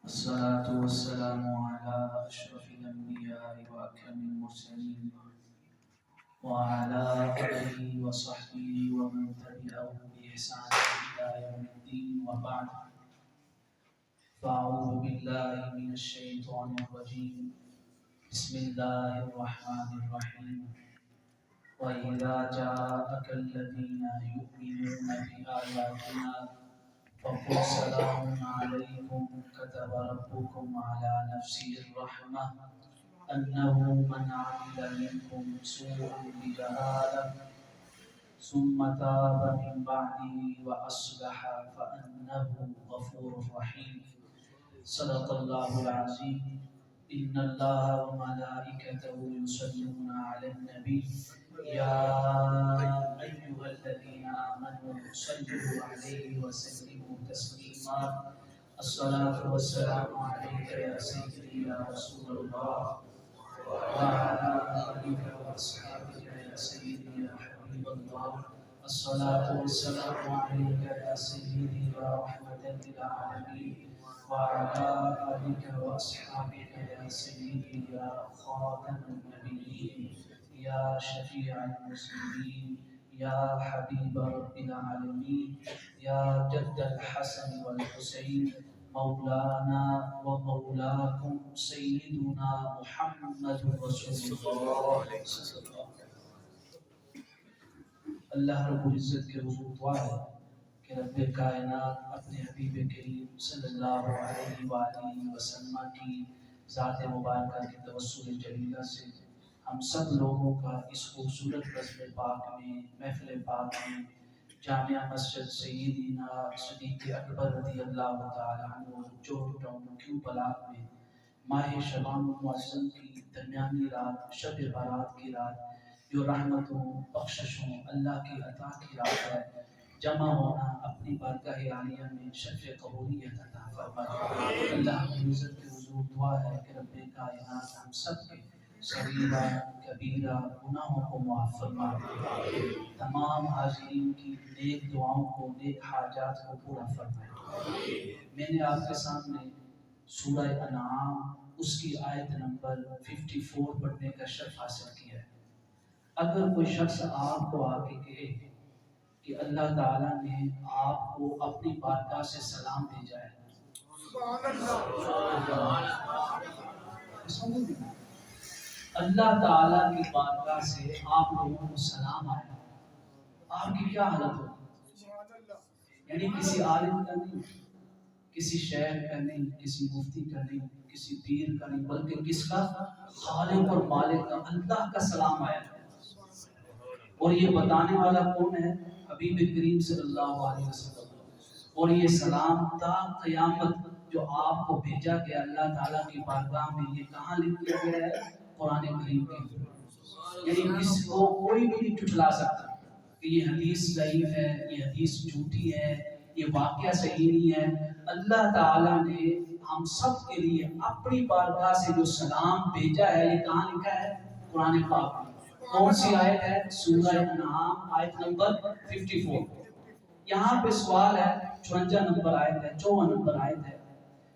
الصلاة والسلام على أشرف الأنبياء وأكرم المرسلين وعلى آله وصحبه ومن تبعهم بإحسان إلى يوم الدين وبعد. فأعوذ بالله من الشيطان الرجيم. بسم الله الرحمن الرحيم. وإذا جاءك الذين يؤمنون بآياتنا فقل سلام عليكم كتب ربكم على نفسه الرحمة أنه من عمل منكم سوءا بجهالة ثم تاب من بعده وأصلح فأنه غفور رحيم. صدق الله العظيم. إن الله وملائكته يصلون على النبي يا أيها الذين آمنوا صلوا عليه وسلموا تسليما. الصلاة والسلام عليك يا سيدي يا رسول الله وعلى آلك وأصحابك يا سيدي يا حبيب الله. الصلاة والسلام عليك يا سيدي يا رحمة للعالمين وعلى آلك وأصحابك يا سيدي يا خاتم النبيين يا شفيع المسلمين يا حبيب رب العالمين يا جد الحسن والحسين مولانا ومولاكم سیدنا محمد رسول اللہ صلی اللہ علیہ وسلم. اللہ رب العزت کے حضور دعا ہے کہ رب کائنات اپنے حبیب کریم صلی اللہ علیہ وآلہ وسلم کی ذات مبارکہ کے توسل جلیلہ سے ہم سب لوگوں کا اس خوبصورت رسم پاک میں محفل پاک میں جامعہ مسجد سیدنا صدیق اکبر رضی اللہ تعالیٰ عنہ جوہر ٹاؤن کیو بلاک میں ماہ شبان المعظم کی درمیانی رات شب بارات کی رات جو رحمتوں بخششوں اللہ کی عطا کی رات ہے جمع ہونا اپنی بارگاہ عالیہ میں شرف قبولیت عطا فرمائے. اللہ کی عزت کے حضور دعا ہے کہ رب کائنات ہم سب کے صغیرہ کبیرہ گناہوں کو معاف فرمائے. تمام حاضرین کی نیک دعاؤں کو نیک حاجات کو پورا فرمائے. میں نے آپ کے سامنے سورہ انعام اس کی آیت نمبر 54 پڑھنے کا شرف حاصل کیا ہے. اگر کوئی شخص آپ کو آ کے کہے کہ اللہ تعالیٰ نے آپ کو اپنی بارگاہ سے سلام بھیجا ہے، اللہ تعالیٰ کی بارگاہ سے آپ لوگوں کو سلام آیا، آپ کی کیا حالت ہوگی؟ یعنی کسی عالم کا نہیں، کسی شیخ کا نہیں، کسی مفتی کا نہیں، کسی پیر کا نہیں، بلکہ کس کا؟ خالق اور مالک کا، اللہ کا سلام آیا ہے. اور یہ بتانے والا کون ہے؟ حبیب کریم صلی اللہ علیہ وسلم. اور یہ سلام تا قیامت جو آپ کو بھیجا گیا اللہ تعالیٰ کی بارگاہ میں، یہ کہاں لکھ دیا گیا ہے؟ قرآن کریم کے. یعنی اس کو کوئی بھی نہیں ٹھٹلا سکتا کہ یہ حدیث ضعیف ہے، یہ حدیث جھوٹی ہے، یہ واقعہ صحیح نہیں ہے. اللہ تعالیٰ نے ہم سب کے لیے اپنی بارگاہ سے جو سلام بھیجا ہے، یہ کہاں لکھا ہے؟ قرآن پاک میں. کون سی آیت ہے؟ سورہ انعام آیت نمبر 54. یہاں پہ سوال ہے، 54 نمبر آیت ہے، 54 نمبر آیت ہے.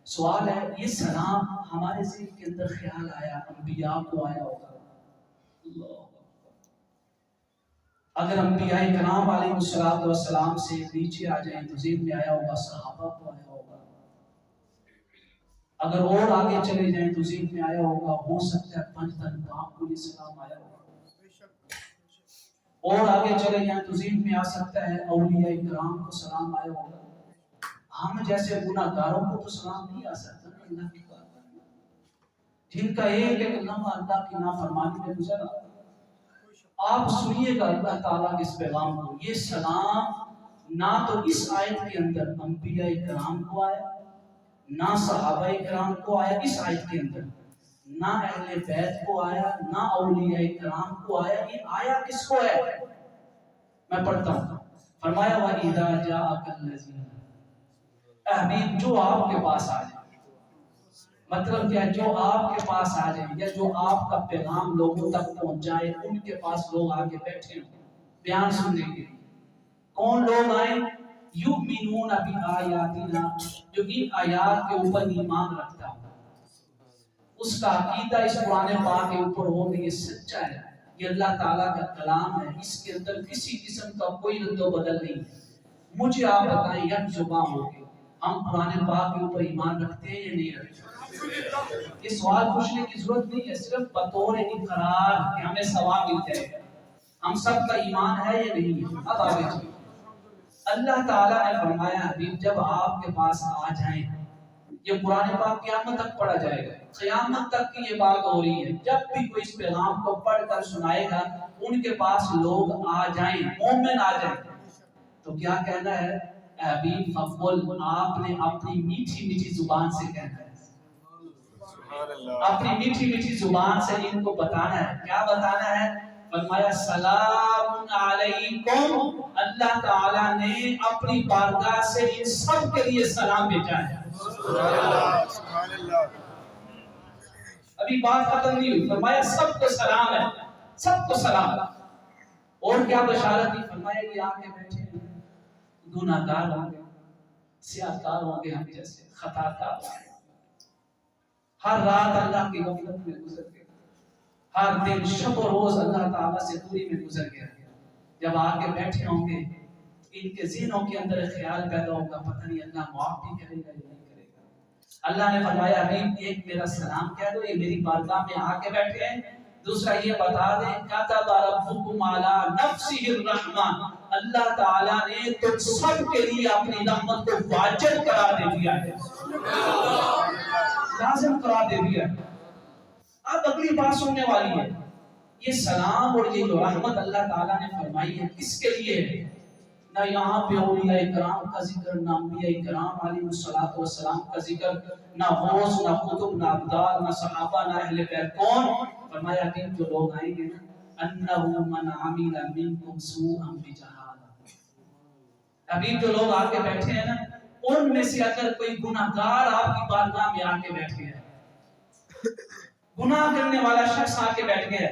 سوال ہے یہ سلام ہمارے ذہن کے اندر خیال آیا انبیاء کو آیا ہوگا. اگر انبیاء کرام علیہ السلام سے نیچے آ جائیں تو ذہن میں آیا ہوگا صحابہ کو آیا ہوگا. اگر اور آگے چلے جائیں تو ذہن میں آیا ہوگا ہو سکتا ہے پنجتن باپ کو یہ سلام آیا ہوگا. اور آگے چلے جائیں تو ذہن میں آ سکتا ہے اولیاء کرام کو سلام آیا ہوگا. ہم جیسے گناہگاروں کو تو سلام نہیں آ سکتا نا اللہ کی بات میں، جن کا ایک ایک لمحہ اللہ کی نافرمانی میں گزرا. آپ سنیے گا اللہ تعالیٰ کے اس پیغام کو. یہ سلام نہ تو اس آیت کے اندر انبیاء کرام کو آیا، نہ صحابہ کرام کو آیا اس آیت کے اندر، نہ اہل بیت کو آیا، نہ اولیاء کرام کو آیا. یہ آیا کس کو ہے؟ میں پڑھتا ہوں. فرمایا وَإِذَا جَاءَكَ الَّذِينَ، اے حبیب جو آپ کے پاس آ جائیں. مطلب کیا؟ جو آپ کے پاس آ جائیں یا جو آپ کا پیغام لوگوں تک پہنچ جائے. ان کے پاس لوگ آگے بیٹھے ہوں بیان سننے کے لیے. کون لوگ آئیں؟ یؤمنون بآیاتنا، جو ان آیات کے اوپر ایمان رکھتا ہو، اس کا عقیدہ اس قرآن پاک کے اوپر ہو کہ یہ سچا ہے، یہ اللہ تعالیٰ کا کلام ہے، اس کے اندر کسی قسم کا کوئی رد و بدل نہیں ہے۔ مجھے آپ بتائیں یک زبان ہو کے ہم قرآن پاک کے اوپر ایمان رکھتے ہیں یا نہیں رکھتے؟ یہ سوال پوچھنے کی ضرورت نہیں ہے، صرف بطور اقرار کہ ہمیں ثواب مل جائے گا۔ ہم سب کا ایمان ہے یا نہیں ہے؟ اب آگے چلیں۔ اللہ تعالیٰ نے فرمایا حبیب جب آپ کے پاس آ جائیں، یہ قرآن پاک قیامت تک پڑھا جائے گا، قیامت تک کی یہ بات ہو رہی ہے، جب بھی کوئی اس پیغام کو پڑھ کر سنائے گا ان کے پاس لوگ آ جائیں، مومن آ جائیں، تو کیا کہنا ہے؟ اے حبیب فقل، آپ نے اپنی میٹھی میٹھی زبان سے کہنا ہے، اپنی میٹھی میٹھی زبان سے ان کو بتانا ہے۔ کیا بتانا ہے؟ فرمایا سلام علیکم، اللہ تعالیٰ نے اپنی بارگاہ سے ان سب کے لیے سلام بھیجا ہے۔ سبحان اللہ۔ ابھی بات ختم نہیں ہوئی، فرمایا سب کو سلام ہے، سب کو سلام۔ اور کیا بشارت دی؟ فرمایا یہ آگے بیٹھے ہیں گناہگار ہوں گے، سیاہکار ہوں گے، ہم جیسے خطا کار ہوں گے، ہر رات اللہ کی غفلت میں گزر گئے، ہر دن شب و روز اللہ تعالیٰ سے دوری میں گزر گیا۔ جب آگے بیٹھے ہوں گے ان کے ذہنوں کے اندر ایک خیال پیدا ہوگا، پتہ نہیں اللہ معاف بھی کرے گا یا نہیں کرے گا۔ اللہ نے فرمایا ابھی ایک میرا سلام کہہ دو، یہ میری بارگاہ میں آ کے بیٹھے ہیں۔ دوسرا یہ بتا دیں کتب ربکم علی نفسہ الرحمہ، اللہ تعالیٰ نے تم سب کے لیے اپنی رحمت کو واجب قرار دے دیا ہے، لازم قرار دے دیا ہے۔ اب اگلی بات سننے والی ہے، یہ سلام اور یہ جو رحمت اللہ تعالیٰ نے فرمائی ہے کس کے لیے ہے؟ نہ یہاں پہ اولیاء کرام کا ذکر، نہ انبیاء کرام علیہ الصلوۃ والسلام کا ذکر، نہ غوث، نہ قطب، نہ ابدال، نہ صحابہ، نہ اہل بیت۔ کون؟ فرمایا کہ جو لوگ آئیں گے نا، انہ من عمل منکم سوءا بجہالہ، ابھی جو لوگ آ کے بیٹھے ہیں نا، ان میں سے اگر کوئی گناہگار آپ کی بارگاہ میں آ کے بیٹھ گیا، گناہ کرنے والا شخص آ کے بیٹھ گیا،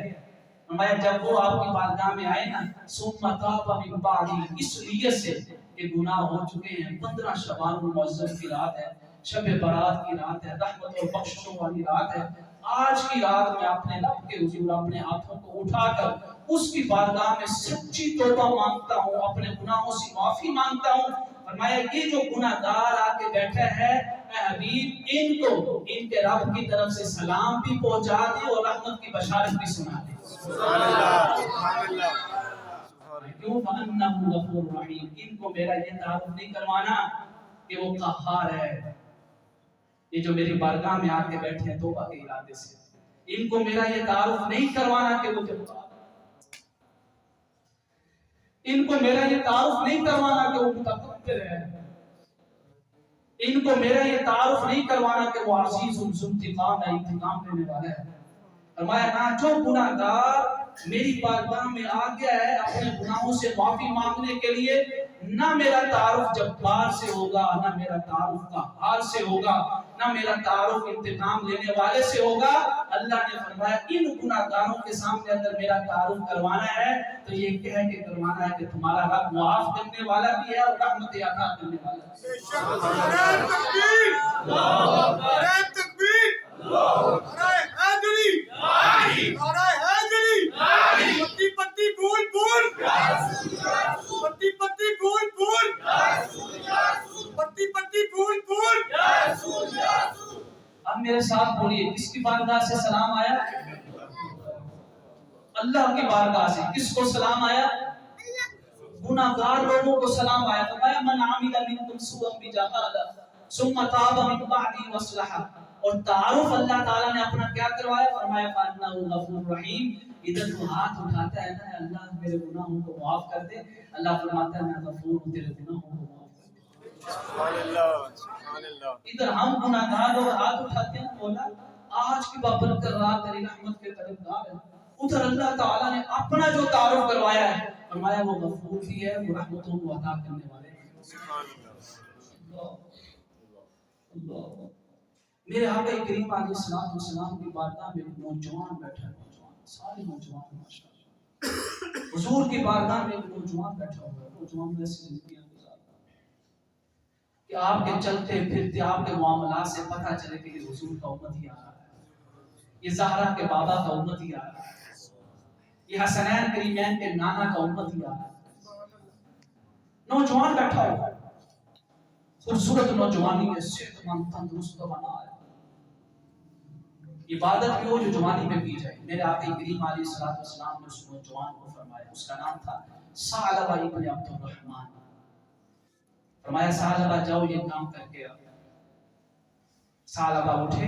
فرمایا جب وہ آپ کی بارگاہ میں آئے نا، ثم تاب من بعد، اس لیے سے کہ گناہ ہو چکے ہیں، 15 شعبان المعظم کی رات ہے، شب برات کی رات ہے، رحمت اور بخششوں والی رات ہے، آج کی رات میں اپنے رب کے حضور اپنے ہاتھوں کو اٹھا کر اس کی بارگاہ میں سچی توبہ مانگتا ہوں، اپنے گناہوں سے معافی مانگتا ہوں۔ فرمایا یہ جو گناہگار آ کے بیٹھا ہے اے حبیب، ان کو ان کے رب کی طرف سے سلام بھی پہنچا دے اور رحمت کی بشارت بھی سنا دے۔ سبحان اللہ، سبحان اللہ۔ کیوں؟ فَأَنَّهُ غَفُورٌ رَحِيمٌ، ان کو میرا یہ تعارف نہیں کروانا کہ وہ قہار ہے، یہ جو میری بارگاہ میں آ کے بیٹھے ہیں توبہ کے ارادے سے، ان کو میرا یہ تعارف نہیں کروانا کہ وہ جبار، ان کو میرا یہ تعارف نہیں کروانا کہ وہ متکبر ہے، ان کو میرا یہ تعارف نہیں کروانا کہ وہ عزیز الانتقام ہے، انتقام لینے والا ہے۔ فرمایا نہ جو گناہگار میری بارگاہ میں آ گیا ہے اپنے گناہوں سے معافی مانگنے کے لیے، نہ میرا تعارف جبار سے ہوگا، نہ میرا تعارف قہار سے ہوگا، نہ میرا تعارف انتقام لینے والے سے ہوگا۔ اللہ نے فرمایا ان گناہگاروں کے سامنے اگر میرا تعارف کروانا ہے تو یہ کہہ کے کروانا ہے کہ تمہارا رب معاف کرنے والا بھی ہے اور رحمت عطا کرنے والا بھی اب میرے ساتھ بولیے کس کی بارگاہ سے سلام آیا؟ اللہ کی بارگاہ سے۔ کس کو سلام آیا؟ گناہگار لوگوں کو سلام آیا۔ فرمایا من عمل منکم سوءا بجہالہ ثم تاب من بعد واصلح، اور تعارف اللہ تعالیٰ نے اپنا کیا کروایا؟ فرمایا فَإِنَّهُ غَفُورٌ رَحِيمٌ۔ ادھر تو ہاتھ اٹھاتا ہے نا اللہ میرے گناہوں کو معاف کر دے، اللہ فرماتا ہے میں غفور ہوں، تیرے گناہوں کو معاف کر دے۔ سبحان اللہ، سبحان اللہ۔ ادھر ہم گناہگار لوگ ہاتھ اٹھاتے ہیں، مولا آج کی بابرکت رات تیری رحمت کے طلبگار ہیں۔ ادھر اللہ تعالیٰ نے اپنا جو تعارف کروایا ہے، فرمایا وہ غفور بھی ہے، وہ رحمتوں کو عطا کرنے والے ہیں۔ سبحان اللہ، اللہ۔ میرے آقا کریم علیہ السلام کی بارگاہ میں ایک نوجوان بیٹھا ہے، نوجوان، سارے نوجوان ماشاءاللہ۔ حضور کی بارگاہ میں ایک نوجوان بیٹھا ہوا ہے، نوجوان ایسی زندگیاں گزارتا ہے، کہ آپ کے چلتے پھرتے آپ کے معاملات سے پتہ چلے کہ یہ حضور کا امت ہی آ رہا ہے، یہ زہرا کے بابا کا امت ہی آ رہا ہے، یہ حسنین کریمین کے نانا کا امت ہی آ رہا ہے۔ نوجوان بیٹھا ہوا خوبصورت نوجوانی میں صحت مند تندرست بنا ہے، عبادت بھی ہو جو جوانی میں کی جائے۔ میرے آقا کریم علیہ الصلوۃ والسلام نے اس نوجوان کو فرمایا، اس کا نام تھا ثعلبہ ابن عبد الرحمن، فرمایا ثعلبہ جاؤ یہ کام کر کے آؤ۔ ثعلبہ اٹھے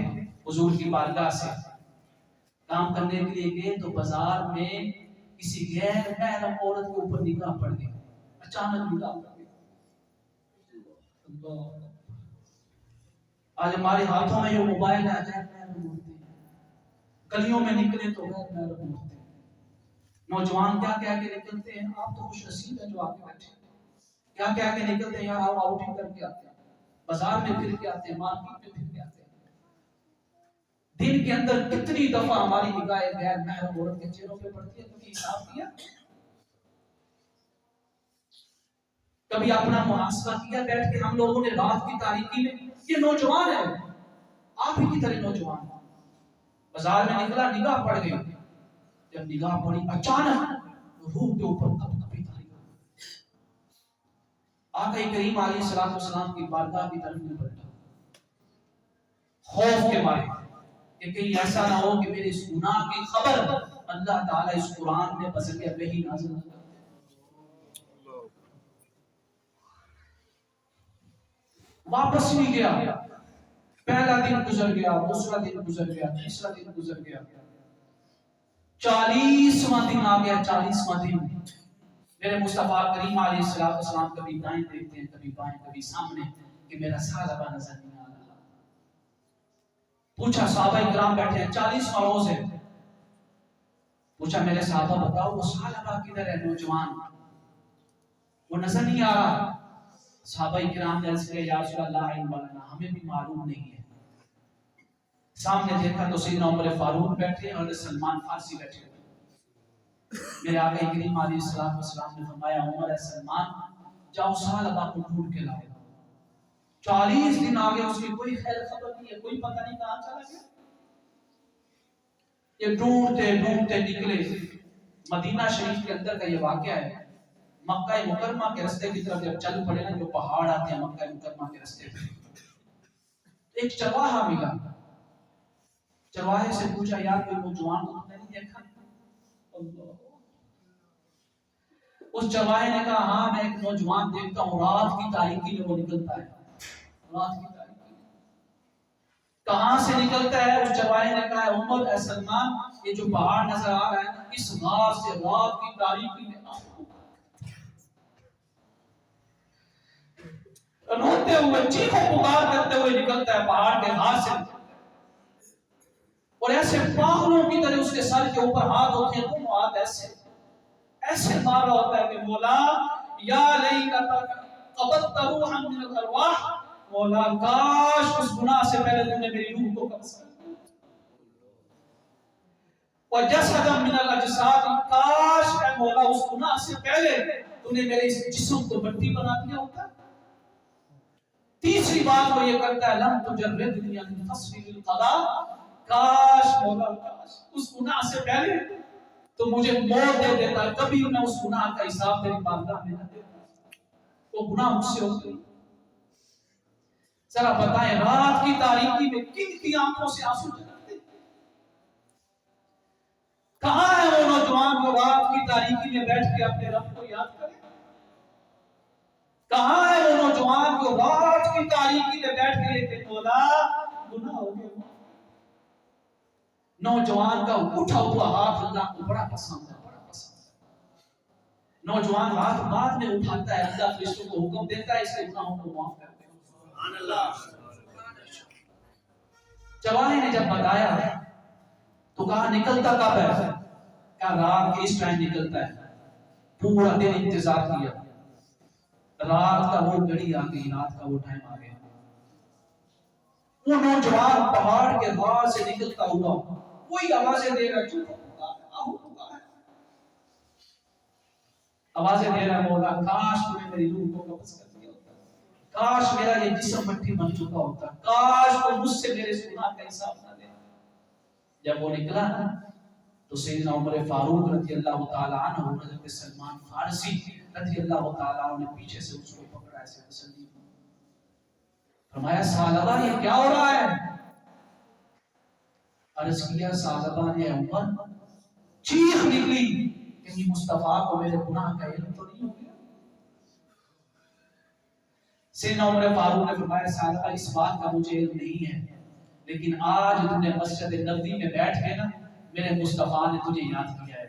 حضور کی بارگاہ سے کام کرنے کے لیے گئے تو بازار میں کسی غیر محرم عورت کے اوپر نگاہ پڑ گئی، اچانک نگاہ پڑ گئی۔ آج ہمارے ہاتھوں میں یہ موبائل ہے، غیر محرم عورتیں گلیوں میں نکلے تو غیر محرم عورتیں، نوجوان کیا کہہ کے نکلتے ہیں، آپ تو خوش نصیب ہیں جو آگے بیٹھے، کیا کہہ کے نکلتے ہیں، یار آؤٹنگ کر کے آتے ہیں، بازار میں پھر کے آتے ہیں، مارکیٹ میں پھر کے آتے ہیں۔ دن کے اندر کتنی دفعہ ہماری نگاہ غیر محرم عورت کے چہروں پہ پڑتی ہے، کبھی حساب کیا؟ کبھی اپنا محاسبہ کیا بیٹھ کے ہم لوگوں نے رات کی تاریکی میں؟ یہ نوجوان ہے، آپ ہی کی طرح نوجوان، بازار میں نکلا نگاہ پڑ گئی، جب نگاہ پڑی اچانک روح کے اوپر کب کبھی تاری آقا کریم علیہ الصلوۃ والسلام کی بارگاہ کی طرف میں پلٹا، خوف کے مارے کہ کہیں ایسا نہ ہو کہ میرے اس گناہ کی خبر اللہ تعالیٰ اس قرآن میں بذریعہ وحی نازل نہ کر دے۔ واپس نہیں گیا، پہلا دن گزر گیا، دوسرا دن گزر گیا، تیسرا دن گزر گیا، 40واں دن آ گیا۔ 40واں دن میرے مصطفیٰ کریم علیہ الصلوۃ والسلام کبھی دائیں دیکھتے ہیں، کبھی بائیں، کبھی سامنے، کہ میرا ثعلبہ نظر نہیں آ رہا۔ پوچھا صحابہ کرام بیٹھے ہیں، 40واں روز ہے، پوچھا میرے صحابہ بتاؤ وہ ثعلبہ کدھر ہے نوجوان، وہ نظر نہیں آ رہا۔ صحابہ کرام نے عرض کیا یا رسول اللہ علم لنا، ہمیں بھی معلوم نہیں ہے۔ سامنے دیکھا تو سیدنا عمر فاروق بیٹھے اور سلمان فارسی بیٹھے۔ میرے آقا کریم علیہ الصلوۃ والسلام نے فرمایا عمر اے سلمان جاؤ ثعلبہ کو ڈھونڈ کے لاؤ۔ 40 دن آگے اس کی کوئی خیر خبر نہیں ہے، کوئی پتہ نہیں کہاں چلا گیا۔ یہ ڈھونڈتے ڈھونڈتے نکلے، مدینہ شریف کے اندر کا یہ واقعہ ہے۔ مکہ مکرمہ کے رستے کی طرف جب چل پڑے نا، جو پہاڑ آتے ہیں مکہ مکرمہ کے رستے پہ، ایک چرواہا ملا۔ چرواہے سے پوچھا یار کوئی نوجوان کو نہیں دیکھا؟ اس چرواہے نے کہا ہاں میں ایک نوجوان دیکھتا ہوں، رات کی تاریکی میں وہ نکلتا ہے۔ رات کی تاریکی میں کہاں سے نکلتا ہے؟ اس چرواہے نے کہا عمر اے سلمان یہ جو پہاڑ نظر آ رہا ہے اس غار سے رات کی تاریکی میں روتے ہوئے چیخو پکار کرتے ہوئے نکلتا ہے پہاڑ کے غار سے، اور ایسے پاگلوں کی طرح اس کے سر کے اوپر ہاتھ ہوتے ہیں، دونوں ہاتھ ایسے ایسے مارا ہوتا ہے کہ مولا یا لیتک قبضت روحا من الارواح، مولا کاش اس گناہ سے پہلے تم نے میری روح کو قبض کر دیا، وجسدا من الاجساد، کاش اے مولا اس گناہ سے پہلے تم نے میرے اس جسم کو مٹی بنا دیا ہوتا۔ تیسری بات وہ یہ کرتا ہے لم تجردنی عن فصل القضاء، کاش مولا کاش اس گناہ سے پہلے تو مجھے موت دے دیتا، کبھی میں اس گناہ کا حساب تیری بارگاہ میں نہ دیتا، وہ گناہ مجھ سے ہو گئی۔ ذرا بتائیں رات کی تاریکی میں کن کی آنکھوں سے آنسو جھلکتے؟ کہاں ہے وہ نوجوان جو رات کی تاریکی میں بیٹھ کے اپنے رب کو یاد کرے؟ کہاں ہے وہ نوجوان جو رات کی تاریکی میں بیٹھ کے کہ مولا گناہ ہو گیا؟ نوجوان کا اٹھا ہوا ہاتھ اللہ کو بڑا پسند ہے، بڑا پسند ہے۔ نوجوان ہاتھ بعد میں اٹھاتا ہے، اللہ فرشتوں کو حکم دیتا ہے اس کے گناہوں کو معاف کر دے۔ سبحان اللہ۔ چرواہے نے جب بتایا تو کہا نکلتا کب ہے؟ کہا رات کے اس ٹائم نکلتا ہے۔ پورا دن انتظار کیا، رات کا وہ گھڑی آ گئی، رات کا وہ ٹائم آ گیا۔ وہ نوجوان پہاڑ کے غار سے نکلتا ہوا کوئی آوازیں دے رہا ہے، آوازیں دے رہا ہے مولا کاش تمہیں میری روح کو قبض کر دیا ہوتا۔ کاش میرا یہ جسم مٹی بن چکا ہوتا، کاش وہ مجھ سے میرے گناہ کا حساب نہ لے۔ جب وہ نکلا نا تو سیدنا عمر فاروق رضی اللہ تعالی عنہ، حضرت سلمان فارسی رضی اللہ تعالی عنہ نے پیچھے سے اس کو پکڑا، ایسے تسلی فرمایا ثعلبہ یہ کیا ہو رہا ہے؟ عرض کیا ثعلبہ نے عمر، چیخ نکلی کہ مصطفیٰ کو میرے گناہ کا علم تو نہیں ہو گیا؟ سیدنا عمر فاروق نے فرمایا ثعلبہ اس بات کا مجھے علم نہیں ہے، لیکن آج تم نے مسجد نبوی میں بیٹھ کے نا میرے مصطفیٰ نے تجھے یاد کیا ہے۔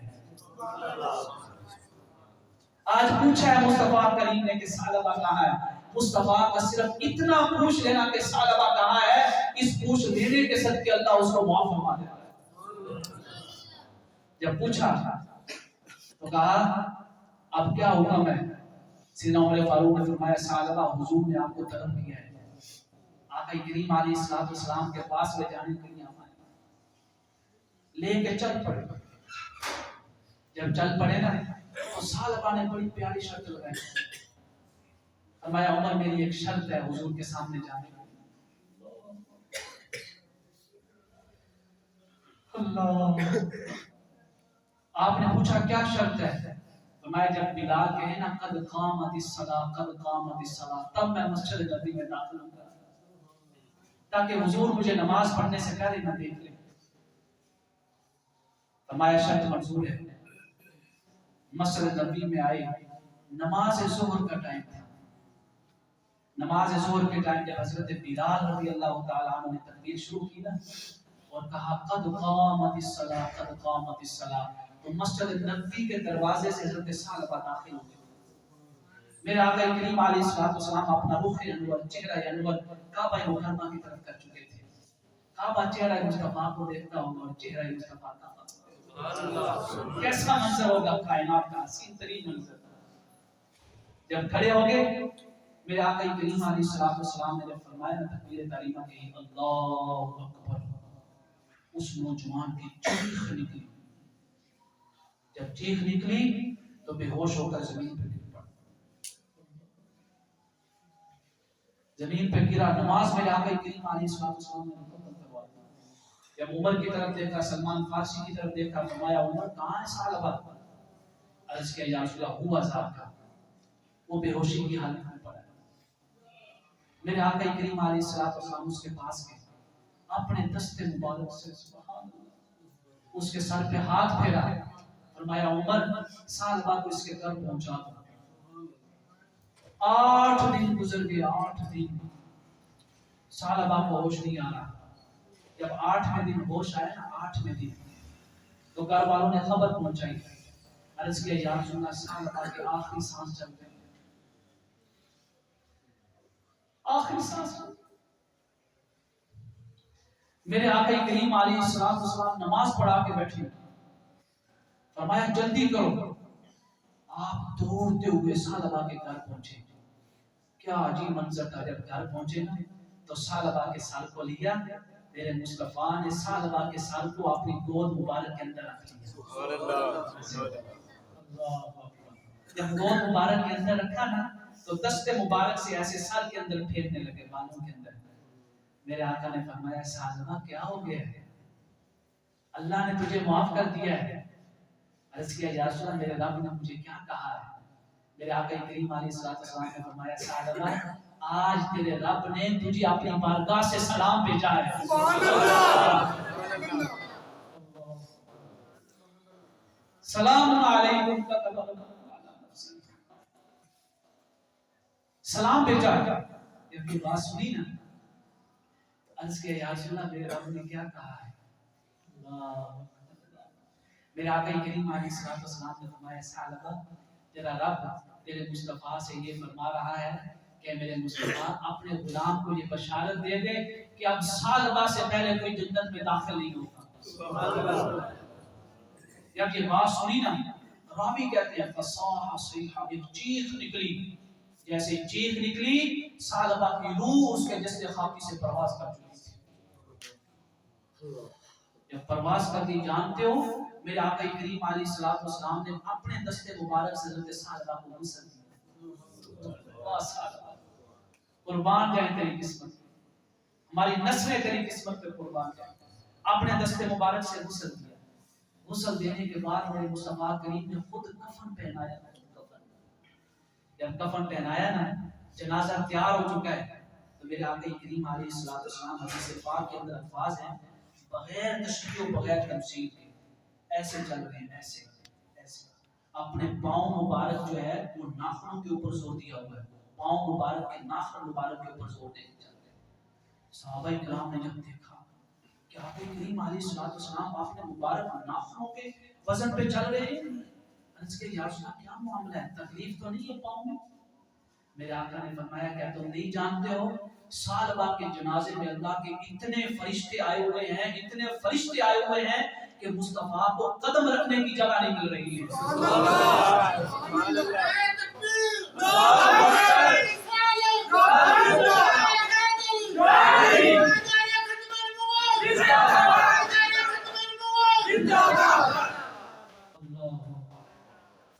آج پوچھا ہے مصطفیٰ کریم نے کہ ثعلبہ کہاں ہے؟ مصطفیٰ کا صرف اتنا پوچھ لینا کہ ثعلبہ کہاں ہے، اس پوچھ لینے کے صدقے اللہ اس کو معاف فرما دیتا ہے۔ جب پوچھا تو کہا اب کیا حکم ہے؟ سیدنا عمر فاروق نے فرمایا ثعلبہ حضور نے آپ کو طلب کیا ہے، آقا کریم علیہ السلام کے پاس لے جانے کے لیے آئے، لے کے چل پڑے۔ جب چل پڑے نا تو ثعلبہ نے بڑی پیاری شرط لگائی، فرمایا عمر میری ایک شرط ہے حضور کے سامنے جانے کی۔ اللہ، آپ نے پوچھا کیا شرط ہے؟ فرمایا جب بلال کہے نا قد قامت الصلاۃ قد قامت الصلاۃ، تب میں مسجد نبوی میں داخل ہوں گا، تاکہ حضور مجھے نماز پڑھنے سے پہلے نہ دیکھ لیں۔ فرمایا شرط منظور ہے۔ مسجد نبوی میں آئے، نماز ظہر کا ٹائم تھا۔ نماز ظہر کے ٹائم جب حضرت بلال رضی اللہ تعالی عنہ نے تکبیر شروع کی نا اور کہا قد قامت الصلاۃ قد قامت الصلاۃ، تو مسجد نبوی کے دروازے سے حضرت ثعلبہ داخل ہو گئے۔ میرے آقا کریم علیہ السلام اپنا رخ انور، چہرہ انور کعبہ مکرمہ کی طرف کر چکے تھے۔ کعبہ چہرہ مصطفیٰ کو دیکھتا ہوگا اور چہرہ مصطفیٰ کا کیسا منظر ہوگا، کائنات کا حسین ترین منظر۔ جب کھڑے ہو گئے میرے آقا کریم علیہ السلام نے جب فرمایا تکبیر تحریمہ کہی اللہ اکبر، اس نوجوان کی چیخ نکلی۔ جب چیخ نکلی تو بے ہوش ہو کر زمین پہ گر پڑا، زمین پہ گرا۔ نماز میرے آقا کریم علیہ السلام نے مکمل کروا دی۔ جب عمر کی طرف دیکھا، سلمان فارسی کی طرف دیکھا، فرمایا عمر کہاں ہے ثعلبہ؟ عرض کیا یا رسول اللہ ہوا ذات کا، وہ بے ہوشی کی حالت میں پڑا ہے۔ میرے آقا کریم علیہ السلام اس کے پاس گئے، اپنے دست مبارک سے سبحان اللہ اس کے سر پہ ہاتھ پھیرا، فرمایا عمر ثعلبہ کو اس کے گھر پہنچا دو۔ 8 دن گزر گئے، 8 دن ثعلبہ کو ہوش نہیں آ رہا۔ جب 8ویں دن ہوش آیا نا، 8ویں دن تو گھر والوں نے خبر پہنچائی، عرض کیا یا رسول اللہ ثعلبہ کی آخری سانس چل گئی، آخری سانس۔ میرے آقا کریم علیہ السلام نماز پڑھا کے بیٹھے، فرمایا جلدی کرو۔ آپ دوڑتے ہوئے ثعلبہ کے گھر پہنچے۔ کیا عجیب منظر تھا، جب گھر پہنچے نا تو ثعلبہ کے سر کو لیا، میرے مصطفیٰ نے ثعلبہ کے سر کو اپنی گود مبارک کے اندر رکھ لیا۔ جب گود مبارک کے اندر رکھا نا تو دست مبارک سے ایسے سر کے اندر پھیرنے لگے، بالوں کے اندر۔ میرے آقا نے فرمایا ثعلبہ کیا ہو گیا ہے؟ اللہ نے تجھے معاف کر دیا ہے۔ عرض کیا یا رسول اللہ میرے رب نے مجھے کیا کہا ہے؟ میرے آقا کریم علیہ السلام نے فرمایا ثعلبہ آج تیرے رب نے تجھے اپنی بارگاہ سے سلام بھیجا ہے۔ سلام علیکم کا سلام بھیجا ہے۔ جب یہ بات سنی نا عرض کیا یا رسول اللہ میرے رب نے کیا کہا ہے؟ میرے آقا کریم علیہ السلام نے فرمایا ثعلبہ تیرا رب تیرے مصطفیٰ سے یہ فرما رہا ہے کہ میرے مصطفیٰ اپنے غلام کو یہ بشارت دے دے کہ اب ثعلبہ سے پہلے کوئی جنت میں داخل نہیں ہوگا۔ جب یہ بات سنی نا راوی کہتے ہیں فصاح صیحہ، ایک چیخ نکلی، جیسے چیخ نکلی ثعلبہ کی روح اس کے جسد خاکی سے پرواز کر چکی تھی۔ جب پرواز کرتی جانتے ہو میرے آقا کریم علیہ السلام نے اپنے دست مبارک سے حضرت ثعلبہ کو غسل دیا۔ قربان جائیں تیری قسمت، ہماری نسلیں تیری قسمت پہ قربان جائیں۔ اپنے دستے مبارک سے غسل دیا، غسل دینے کے بعد میرے مصطفیٰ کریم نے خود کفن پہنایا۔ جب کفن پہنایا نا، جنازہ تیار ہو چکا ہے، تو میرے آقا کریم علیہ الصلوۃ والسلام حدیث پاک کے اندر الفاظ ہیں، بغیر تشریح و بغیر تمثیل کے ایسے چل رہے ہیں، ایسے ایسے اپنے پاؤں مبارک جو ہے وہ ناخنوں کے اوپر زور دیا ہوا ہے، پاؤں مبارک کے ناخن مبارک کے اوپر زور دے کے چل رہے ہیں۔ صحابہ کرام نے جب دیکھا کہ آقا کریم علیہ الصلوۃ والسلام اپنے مبارک ناخنوں کے وزن پہ چل رہے ہیں، عرض کہ یا رسول اللہ کیا معاملہ ہے، تکلیف تو نہیں ہے پاؤں میں؟ میرے آقا نے فرمایا کہ تم نہیں جانتے ہو، سالبہ کے جنازے میں اللہ کے اتنے فرشتے آئے ہوئے ہیں، اتنے فرشتے آئے ہوئے ہیں کہ مصطفیٰ کو قدم رکھنے کی جگہ نہیں مل رہی ہے۔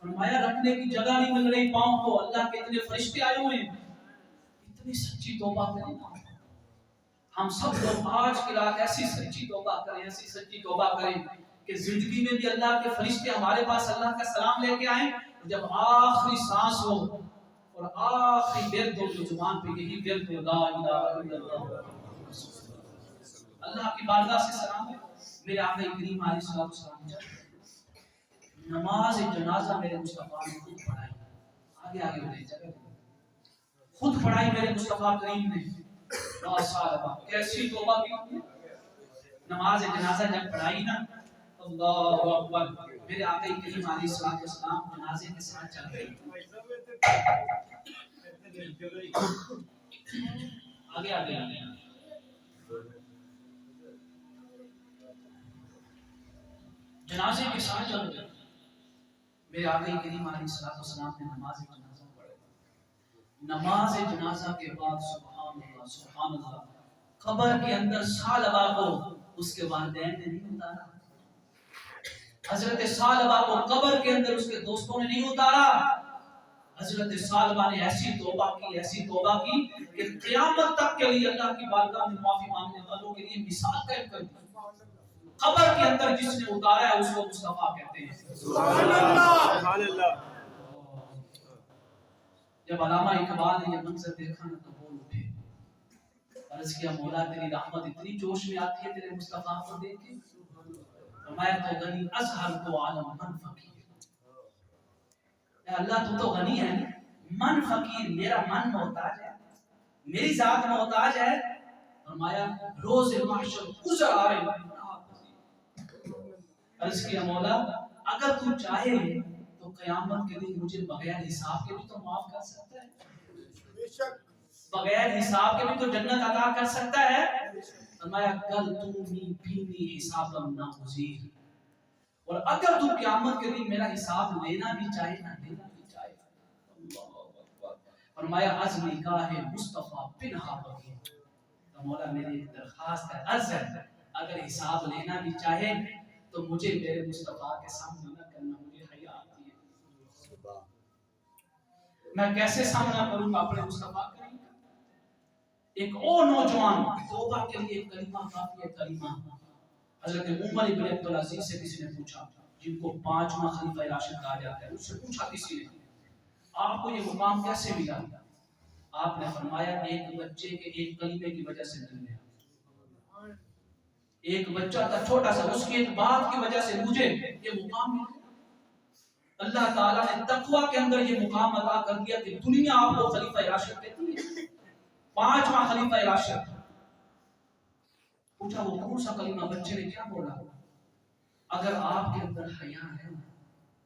فرمایا رکھنے کی جگہ نہیں مل رہی پاؤں کو، اللہ کے اتنے فرشتے آئے ہوئے ہیں۔ اتنی سچی توبہ کریں نا ہم سب لوگ آج کی رات، ایسی سچی توبہ کریں، ایسی سچی توبہ کریں کہ زندگی میں بھی اللہ کے فرشتے ہمارے پاس اللہ کا سلام لے کے آئیں، جب آخری سانس ہو اور آخری ورد ہو جو زبان پہ یہی ورد ہو، لا الہ الا اللہ، اللہ کی بارگاہ سے سلام ہے۔ میرے آقا کریم علیہ الصلوۃ والسلام جب نماز جنازہ میرے مصطفیٰ نے خود پڑھائی، آگے آگے بڑھے جگہ خود پڑھائی میرے مصطفیٰ کریم نے، کیسی توبہ کی، نماز جنازہ جب پڑھائی نا، اللہ اکبر، میرے آقا کریم علیہ الصلوۃ والسلام جنازے کے ساتھ چل رہے آگے آگے آگے جنازے کے ساتھ چل رہے، میرے آقا کریم علیہ الصلوۃ والسلام نے نماز جنازہ پڑھی۔ نماز جنازہ کے بعد سبحان اللہ سبحان اللہ، قبر کے اندر ثعلبہ کو اس کے والدین نے نہیں اتارا، حضرت ثعلبہ کو قبر کے اندر اس کے دوستوں نے نہیں اتارا، حضرت ثعلبہ نے ایسی توبہ کی، ایسی توبہ کی کہ قیامت تک کے لیے اللہ کی بارگاہ میں معافی مانگنے والوں کے لیے مثال قائم کر دی۔ قبر کے اندر جس نے اتارا ہے اس کو مصطفیٰ کہتے ہیں، سبحان اللہ سبحان اللہ۔ جب علامہ اقبال نے یہ منظر دیکھا نا تو بول اٹھے، عرض کیا مولا تیری رحمت اتنی جوش میں آتی ہے تیرے مصطفیٰ کو دیکھ کے، میں تو غنی ازہر تو عالم من فقیر، اے اللہ تو غنی ہے، من فقیر، میرا من محتاج ہے، میری ذات محتاج ہے۔ فرمایا روز محشر گزر آئے، عرض کیا مولا اگر تو چاہے تو قیامت کے دن مجھے بغیر حساب کے بھی تو معاف کر سکتا ہے، بغیر حساب کے بھی تو جنت عطا کر سکتا ہے۔ فرمایا کل تومی فینی حسابا ناگزیر، اور اگر تو قیامت کے دن میرا حساب لینا بھی چاہے نہ لینا بھی چاہے، فرمایا از نکاح مصطفیٰ پنہا بغیر، تو مولا میری ایک درخواست ہے، عرض ہے، اگر حساب لینا بھی چاہے تو مجھے میرے مصطفیٰ کے سامنے نہ کرنا، مجھے حیا آتی ہے، میں کیسے سامنا کروں گا اپنے مصطفیٰ کا؟ ایک اور نوجوان توبہ کے لیے کلمہ کافی ہے، کلمہ حضرت عمر ابن عبدالعزیز سے کسی نے پوچھا، جن کو پانچواں خلیفہ راشد کہا جاتا ہے، اس سے پوچھا کسی نے آپ کو یہ مقام کیسے ملا؟ آپ نے فرمایا ایک بچے کے ایک کلمے کی وجہ سے مل گیا، ایک بچہ تھا چھوٹا سا، اس کی ایک بات کی وجہ سے مجھے یہ مقام ملا۔ اللہ تعالیٰ نے تقوی کے اندر یہ مقام عطا کر دیا کہ دنیا آپ کو خلیفہ راشد کہتی ہے، پانچواں خلیفہ راشد۔ پوچھا وہ کون سا کلمہ؟ بچے نے کیا بولا؟ اگر آپ کے اندر حیا ہے،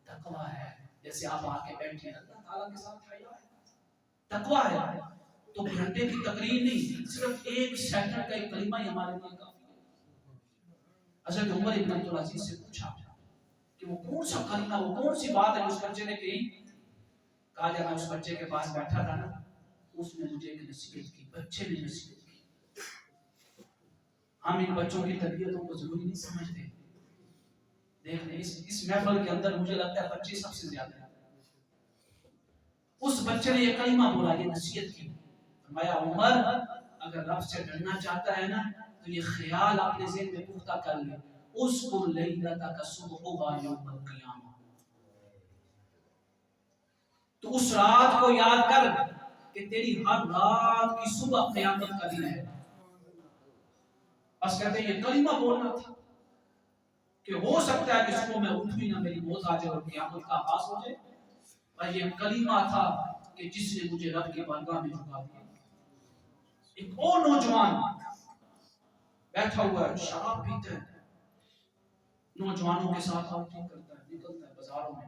تقوی ہے، جیسے آپ آ کے بیٹھے ہیں اللہ تعالیٰ کے ساتھ حیا ہے، تقوی ہے، تو گھنٹے کی تقریر نہیں، صرف ایک سیکنڈ کا ایک کلمہ ہی ہمارے لیے کافی ہے۔ حضرت عمر ابن عبدالعزیز سے پوچھا کہ وہ کون سا کلمہ، وہ کون سی بات ہے اس بچے نے کہی؟ کہا جب میں اس بچے کے پاس بیٹھا تھا نا، اس نے مجھے ایک نصیحت کی، بچے نے نصیحت کی۔ ہم ان بچوں کی تربیتوں کو ضروری نہیں سمجھتے، دیکھ لیں اس محفل کے اندر مجھے لگتا ہے بچے سب سے زیادہ ہیں۔ اس بچے نے یہ کلمہ بولا، یہ نصیحت کی، فرمایا عمر اگر رب سے ڈرنا چاہتا ہے نا تو یہ خیال اپنے ذہن میں پختہ کر لے، اذکر لیلتک صبحھا یوم القیامہ، تو اس رات کو یاد کر کہ تیری ہر رات کی صبح قیامت کا دن ہے۔ بس کہتے ہیں یہ کلمہ بولنا تھا کہ ہو سکتا ہے کہ صبح میں اٹھ بھی نہ میری موت آ جائے اور قیامت کا آغاز ہو جائے، اور یہ کلمہ تھا کہ جس نے مجھے رب کی بارگاہ میں جھکا دیا۔ ایک اور نوجوان بیٹھا ہوا ہے، شراب پیتا ہے، نوجوانوں کے ساتھ آؤٹنگ کرتا ہے، نکلتا ہے بازاروں میں۔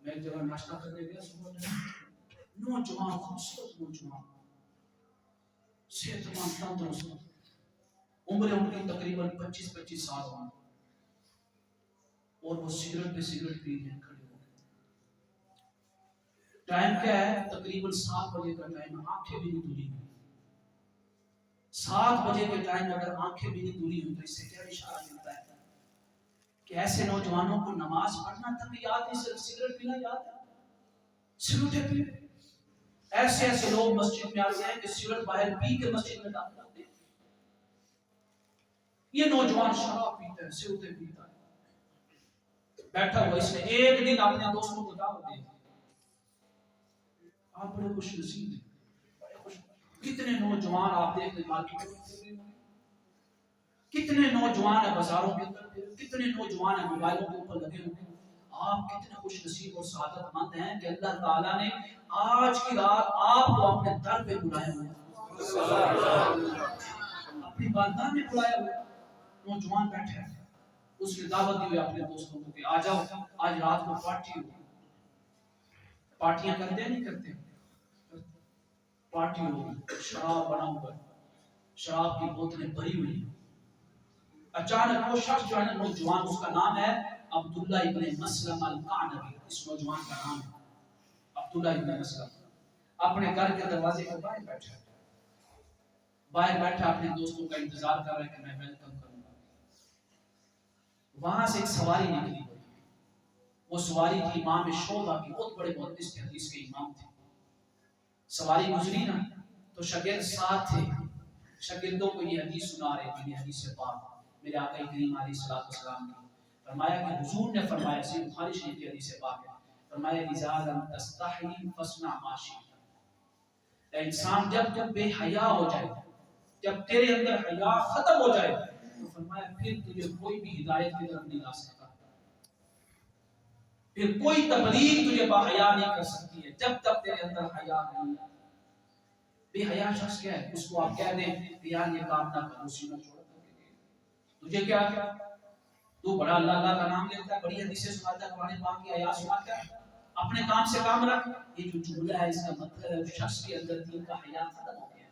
میں ایک جگہ ناشتہ کرنے گیا صبح میں، نوجوان خوبصورت نوجوان، صحت مند تندرست، عمر ان کی تقریباً 25 سال ہوں، اور وہ سگریٹ پہ سگریٹ پی رہے ہیں کھڑے ہو کے۔ ٹائم کیا ہے؟ تقریباً 7 بجے کا ٹائم، آنکھیں بھی نہیں دھلی ہوئی۔ 7 بجے کے ٹائم اگر آنکھیں بھی نہیں دھلی ہوئی تو اس سے کیا اشارہ ملتا ہے کہ ایسے نوجوانوں کو نماز پڑھنا تک یاد نہیں، صرف سگریٹ پینا یاد ہے، سگریٹ پی۔ ایسے لوگ مسجد میں آتے ہیں کہ سگریٹ باہر پی کے مسجد میں داخل ہوتے ہیں۔ یہ نوجوان شراب پیتا ہے، سگریٹ پیتا ہے، بیٹھا ہوا، اس نے ایک دن اپنے دوستوں کو دعوت دی۔ آپ بڑے خوش نصیب ہیں، کتنے نوجوان آپ دیکھ لیں مارکیٹ میں، کتنے نوجوان ہیں بازاروں کے اندر، کتنے نوجوان ہیں موبائلوں کے اوپر لگے ہوئے ہیں۔ آپ کتنے خوش نصیب اور سعادت مند ہیں کہ اللہ تعالیٰ نے آج کی رات آپ کو اپنے در پہ بلایا ہوا ہے، اپنی بارگاہ میں بلایا ہوا ہے۔ نوجوان بیٹھے ہیں، اس نے دعوت دی ہوئی اپنے دوستوں کو کہ آ جاؤ آج رات کو پارٹی ہو۔ پارٹیاں کرتے ہیں نہیں کرتے؟ پارٹی ہوگی، شراب بنا ہوا ہے، شراب کی بوتلیں بھری ہوئی ہیں۔ اچانک وہ شخص جو ہے نا نوجوان، اس کا نام ہے عبداللہ ابن مسلم القعنبی، اس نوجوان کا نام ہے عبداللہ ابن مسلم، اپنے گھر کے دروازے کے باہر بیٹھا ہے، باہر بیٹھا اپنے دوستوں کا انتظار کر رہا ہے کہ میں ویلکم کروں گا۔ وہاں سے ایک سواری نکلی، وہ سواری تھی امام شعبہ کی، بہت بڑے محدث تھے، حدیث کے امام تھے۔ سواری گزری نا تو شاگرد ساتھ تھے، شاگردوں کو یہ حدیث سنا رہے تھے، یہ حدیث پاک میرے آقا کریم علیہ السلام کی، فرمایا کہ حضور نے فرمایا، صحیح بخاری شریف کی حدیث پاک ہے، فرمایا اذا لم تستحی فاصنع ما شئت، اے انسان جب تم بے حیا ہو جائے، جب تیرے اندر حیا ختم ہو جائے تو فرمایا پھر تجھے کوئی بھی ہدایت کی طرف نہیں لا سکتا، پھر کوئی تبلیغ تجھے با حیا نہیں کر سکتی ہے جب تک تیرے اندر حیا نہیں ہے۔ بے حیا شخص کیا ہے؟ اس کو آپ کہہ دیں کہ یار یہ کام نہ کرو، سینہ چھوڑ تجھے کیا تو بڑا اللہ کا نام لیتا ہے، بڑی حدیثیں سناتا ہے، قرآن پاک کی آیات سناتا ہے، اپنے کام سے کام رکھ۔ یہ جو جملہ ہے اس کا مطلب ہے اس شخص کے اندر دین کا حیا ختم ہو گیا۔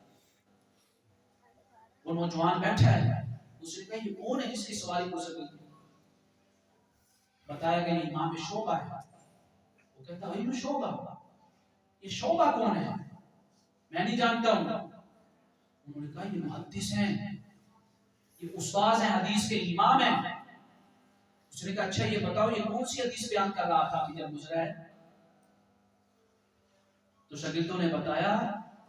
وہ نوجوان بیٹھا ہے، اس نے کہا یہ کون ہے جس کی سواری کو سکتی؟ بتایا کہ یہ امام شعبہ ہے۔ وہ کہتا ہے یہ شعبہ، یہ شعبہ کون ہے؟ میں نہیں جانتا ہوں۔ انہوں نے کہا یہ محدث ہیں، یہ استاد ہیں، حدیث کے امام ہیں۔ اس نے کہا اچھا یہ بتاؤ یہ کون سی حدیث بیان کر رہا تھا کہ جب گزرا ہے؟ تو شاگردوں نے بتایا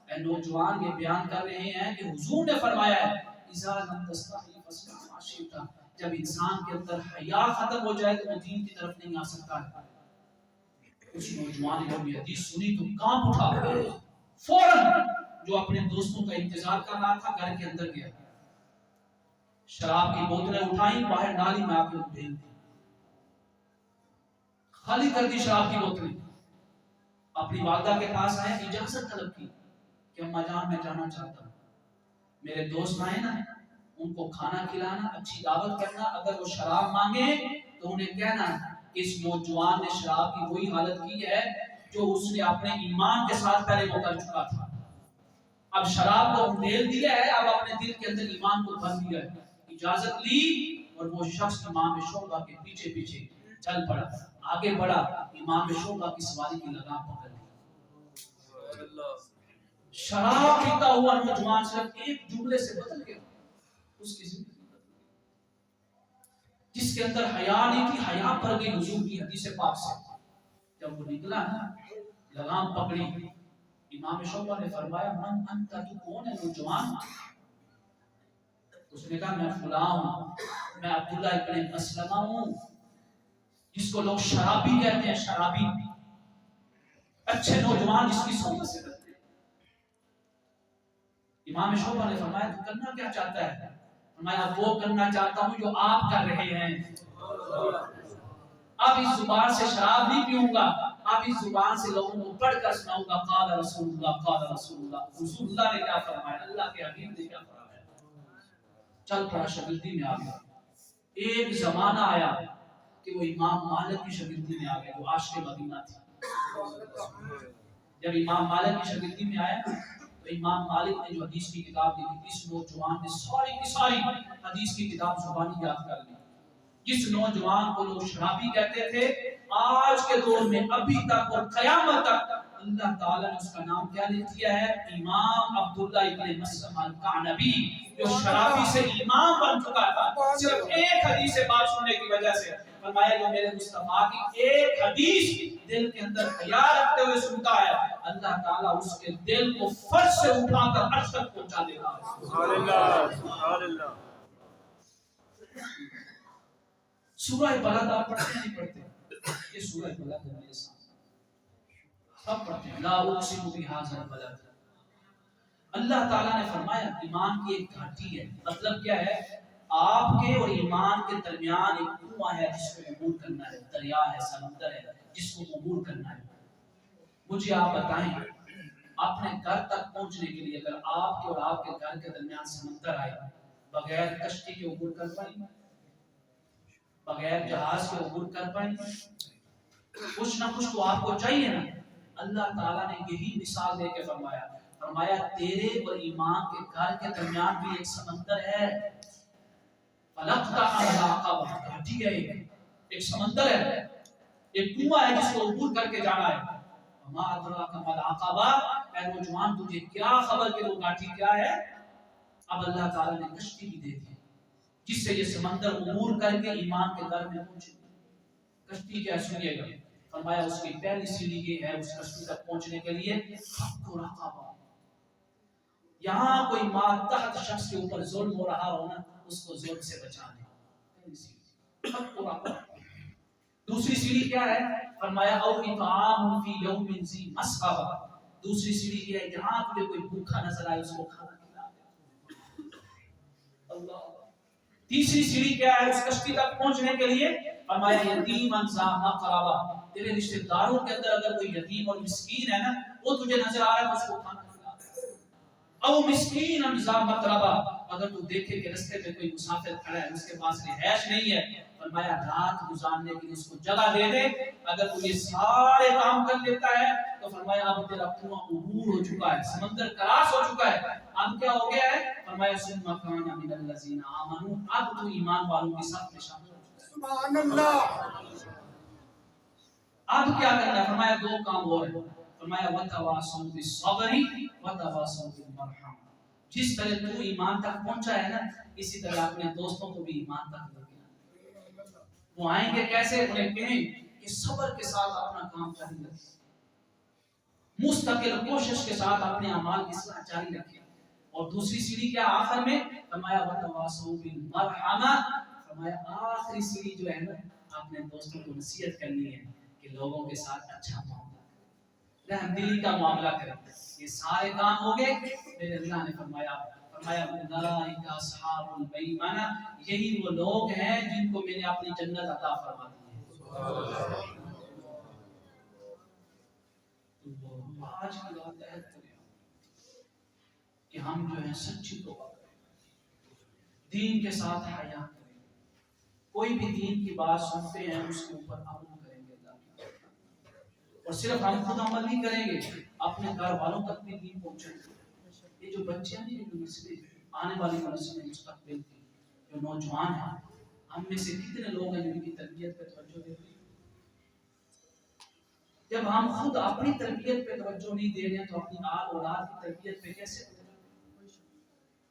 اے نوجوان یہ بیان کر رہے ہیں کہ حضور نے فرمایا ہے اذا لم تستحی فاصنع ما شئت، جب انسان کے اندر حیا ختم ہو جائے تو وہ دین کی طرف نہیں آ سکتا ہے۔ اس نوجوان نے جب یہ حدیث سنی تو کانپ اٹھا، فوراً جو اپنے دوستوں کا انتظار کر رہا تھا گھر کے اندر گیا، شراب کی بوتلیں اٹھائیں، باہر نالی میں آ کے ڈھیل دی، خالی کر دی شراب کی بوتلیں۔ اپنی والدہ کے پاس آئے، اجازت طلب کی کہ اماں جان میں جانا چاہتا ہوں، میرے دوست آئے نا ان کو کھانا کھلانا، اچھی دعوت کرنا، اگر وہ شراب مانگے تو انہیں کہنا اس نوجوان نے شراب کی وہی حالت کی ہے جو اس نے اپنے ایمان کے ساتھ پہلے وہ کر چکا تھا، اب شراب کو ڈھیل دیا ہے، اب اپنے دل کے اندر ایمان کو بھر دیا ہے۔ اجازت لی اور وہ شخص امام شعبہ کے پیچھے پیچھے چل پڑا، آگے بڑھا، امام شعبہ کی سواری کی لگام پکڑ لی۔ شراب پیتا ہوا نوجوان صرف ایک جملے سے بدل گیا، اس کی زندگی جس کے اندر حیا نہیں تھی، حیا پر گئی حضور کی حدیث پاک سے۔ جب وہ نکلا نا، لگام پکڑی، امام شعبہ نے فرمایا من انت، تو کون ہے نوجوان؟ اس نے کہا میں فلاں ہوں، میں عبداللہ ابن مسلمہ ہوں، جس کو لوگ شرابی کہتے ہیں، شرابی، اچھے نوجوان جس کی صحبت سے کرتے ہیں۔ امام شعبہ نے فرمایا تو کرنا کیا چاہتا ہے؟ فرمایا وہ کرنا چاہتا ہوں جو آپ کر رہے ہیں۔ اب اس زبان سے شراب نہیں پیوں گا، اب اس زبان سے لوگوں کو پڑھ کر سناؤں گا قال رسول اللہ، قال رسول اللہ، رسول اللہ نے کیا فرمایا، اللہ کے حبیب نے کیا فرمایا۔ چل پڑا شاگردی میں آ گیا۔ ایک زمانہ آیا کہ وہ امام مالک کی شاگردی میں آ گیا، جو عاشق مدینہ تھی۔ جب امام مالک کی شاگردی میں آیا تو امام مالک نے جو حدیث کی کتاب لکھی، اس نوجوان نے ساری کی ساری حدیث کی کتاب زبانی یاد کر لی۔ جس نوجوان کو لوگ شرابی کہتے تھے، آج کے دور میں ابھی تک اور قیامت تک اللہ تعالیٰ نے اس کا نام کیا لکھ دیا ہے؟ امام عبداللہ ابن مسلمہ القعنبی، جو شرابی سے امام بن چکا تھا صرف ایک حدیث سے بات سننے کی وجہ سے۔ فرمایا جو میرے مصطفیٰ کی ایک حدیث دل کے اندر حیا رکھتے ہوئے سنتا ہے، اللہ تعالیٰ اس کے دل کو فرش سے اٹھا کر عرش تک پہنچا دے گا۔ سبحان اللہ، سبحان اللہ۔ سورہ بلد آپ پڑھتے نہیں پڑھتے؟ یہ سورہ بلد ہے میرے سامنے، سب پڑھتے ہیں۔ لا اقسم بہذا البلد، اللہ تعالیٰ نے فرمایا ایمان کی ایک گھاٹی ہے، مطلب کیا ہے؟ آپ کے اور ایمان کے درمیان ایک کنواں ہے جس کو عبور کرنا ہے، دریا ہے، سمندر ہے جس کو عبور کرنا ہے۔ مجھے آپ بتائیں اپنے گھر تک پہنچنے کے لیے اگر آپ کے اور آپ کے گھر کے درمیان سمندر آئے، بغیر کشتی کے عبور کر پائیں؟ بغیر جہاز کے عبور کر پائیں؟ کچھ نہ کچھ تو آپ کو چاہیے نا۔ اللہ تعالیٰ نے یہی مثال دے کے فرمایا تیرے اور ایمان کے گھر کے درمیان بھی ایک سمندر ہے۔ فَلَقْتَحَمَ الْعَقَبَةَ، گھاٹی ہے، ایک سمندر ہے، ایک کنواں ہے جس کو عبور کر کے جانا ہے۔ وَمَا أَدْرَاكَ مَا الْعَقَبَةُ، اے نوجوان تجھے کیا خبر کہ وہ گھاٹی کیا ہے؟ اب اللہ تعالیٰ نے کشتی بھی دے دی جس سے یہ سمندر عبور کر کے ایمان کے گھر میں پہنچے۔ کشتی کیا سنیے گا، فرمایا اس کی پہلی سیڑھی یہ ہے اس کشتی تک پہنچنے کے لیے حق و رقابہ۔ یہاں کوئی ماتحت شخص کے اوپر ظلم ہو رہا ہو نا، اس کو ظلم سے بچانے، حق و رقابہ۔ دوسری سیڑھی کیا ہے؟ فرمایا او اطعام فی یوم ذی مسغبہ، دوسری سیڑھی یہ ہے جہاں تجھے کوئی بھوکا نظر آئے اس کو کھانا کھلا دے۔ اللہ۔ تیسری سیڑھی کیا ہے اس کشتی تک پہنچنے کے لیے؟ فرمایا یتیما ذا مقربہ، تیرے رشتہ داروں کے اندر اگر کوئی یتیم اور مسکین ہے نا، وہ تجھے نظر آ رہا ہے تو اس کو کھانا کھلا دے۔ او مسکین ذا متربہ، اگر تو دیکھے کہ رستے پہ کوئی مسافر کھڑا ہے اس کے پاس رہائش نہیں ہے، فرمایا رات گزارنے کے لیے اس کو جگہ دے دے۔ اگر تو یہ سارے کام کر لیتا ہے تو فرمایا اب تیرا کنواں عبور ہو چکا ہے، سمندر کراس ہو چکا ہے۔ اب کیا ہو گیا ہے؟ فرمایا ثم کان من الذین آمنوا، اب تو ایمان والوں کی صف میں شامل ہو چکا ہے۔ سبحان اللہ۔ اب کیا کرنا ہے؟ فرمایا دو کام اور ہیں، فرمایا وتواصوا بالصبر وتواصوا بالمرحمہ۔ جس طرح تو ایمان تک پہنچا ہے نا، اسی طرح اپنے دوستوں کو بھی ایمان تک لے کے آنا۔ وہ آئیں گے کیسے؟ انہیں کہیں کہ صبر کے ساتھ اپنا کام جاری رکھیں، مستقل کوشش کے ساتھ اپنے اعمال کی اصلاح جاری رکھیں۔ اور دوسری سیڑھی کیا آخر میں؟ فرمایا وتواصوا بالمرحمہ، فرمایا آخری سیڑھی جو ہے نا، اپنے دوستوں کو نصیحت کرنی ہے کہ لوگوں کے ساتھ اچھا معاملہ کریں، رحم دلی کا معاملہ کریں۔ یہ سارے کام ہو گئے، میرے اللہ نے فرمایا اولئک اصحاب المیمنہ، یہی وہ لوگ ہیں جن کو میں نے اپنی جنت عطا فرما دی ہے۔ آج کی بات ہے کہ ہم جو ہے سچی توبہ کریں، دین کے ساتھ حیا کریں، کوئی بھی دین کی بات سنتے ہیں اس کے اوپر عمل کریں گے اللہ، اور صرف ہم خود عمل نہیں کریں گے، اپنے گھر والوں تک بھی دین پہنچائیں گے۔ یہ جو بچے ہیں، جو نسلیں آنے والی نسلیں مستقبل کی جو نوجوان ہیں، ہم میں سے کتنے لوگ ہیں جن کی تربیت پہ توجہ دیتے ہیں؟ جب ہم خود اپنی تربیت پہ توجہ نہیں دے رہے ہیں تو اپنی آل اولاد کی تربیت پہ کیسے دیں؟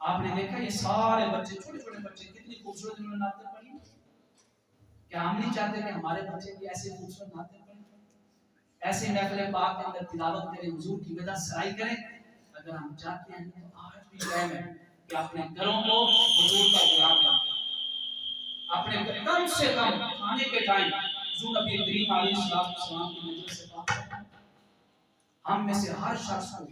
آپ نے دیکھا یہ سارے بچے، چھوٹے چھوٹے بچے کتنی خوبصورت انہوں نے نعتیں پڑھی۔ کیا ہم نہیں چاہتے کہ ہمارے بچے بھی ایسے خوبصورت نعتیں پڑھیں، ایسے محفل پاک کے اندر تلاوت کریں، حضور کی مدح سرائی کریں. اگر ہم چاہتے ہیں تو آج بھی ٹائم ہے کہ اپنے گھروں کو حضور کا غلام بنائیں. اپنے کم سے کم کھانے کے ٹائم حضور نبی کریم علیہ السلام کی مجلس سے بات کریں. ہم میں سے ہر شخص کو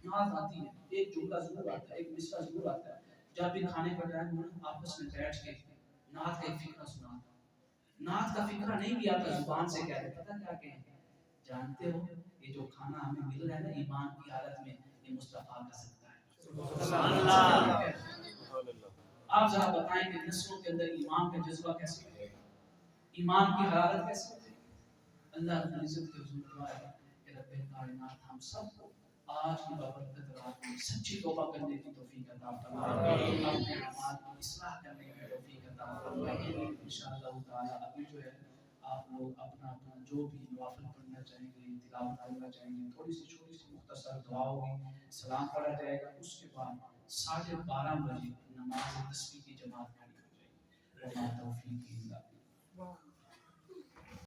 نعت آتی ہے، ایک جملہ ضرور آتا ہے، ایک مصرع ضرور آتا ہے. جب بھی کھانے کا ٹائم ہو آپس میں بیٹھ کے نعت کا ایک فقرہ سنا. نعت کا فقرہ نہیں بھی آتا زبان سے کہہ رہے، پتہ کیا کہیں؟ جانتے ہو یہ جو کھانا ہمیں مل رہا ہے نا ایمان کی حالت میں، یہ مصطفیٰ کا صدقہ ہے. سبحان اللہ. آپ ذرا بتائیں کہ نسلوں کے اندر ایمان کا جذبہ کیسے ہوگا، ایمان کی حرارت کیسے ہوگی. اللہ رب العزت کے حضور دعا ہے کہ رب کائنات ہم سب کو آج کی بابرکت رات میں سچی توبہ کرنے کی توفیق عطا فرمائے، اپنے اعمال کی اصلاح کرنے کی توفیق عطا فرمائے. انشاءاللہ تعالی ابھی جو ہے آپ لوگ اپنا جو بھی نوافل پڑھنا چاہیں گے، تلاوت کرنا چاہیں گے، تھوڑی سی چھوٹی سی مختصر دعا ہوگی، سلام پڑھا جائے گا. اس کے بعد 12:30 بجے نماز تسبیح کی جماعت کھڑی ہو جائے گی. وما توفیقی